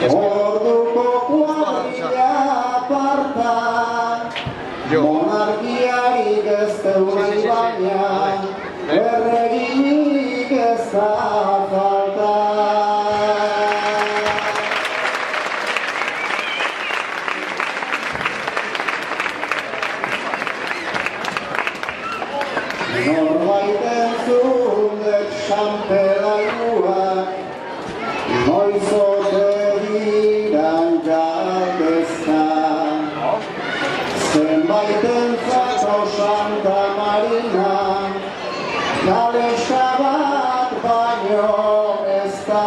Orduko kuadrilla aparta, monarkiarik ez teuri baina, erreginik ez da falta. Norbaiten zundek xampelainuak, noiz ote diran jaldezka. Zenbaiten zato Santa Marina, kalexa bat baino ez da.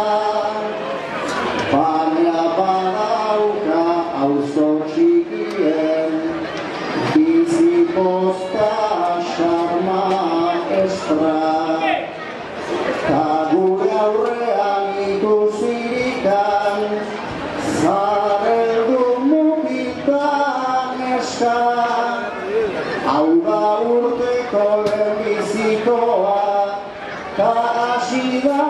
Baina badauka auzo txikien, bizi posta xarma estra. Ta gure aurrean ikusirikan, zareldun mugitan eska. Hau da urteko lehenbizikoa, ta hasi da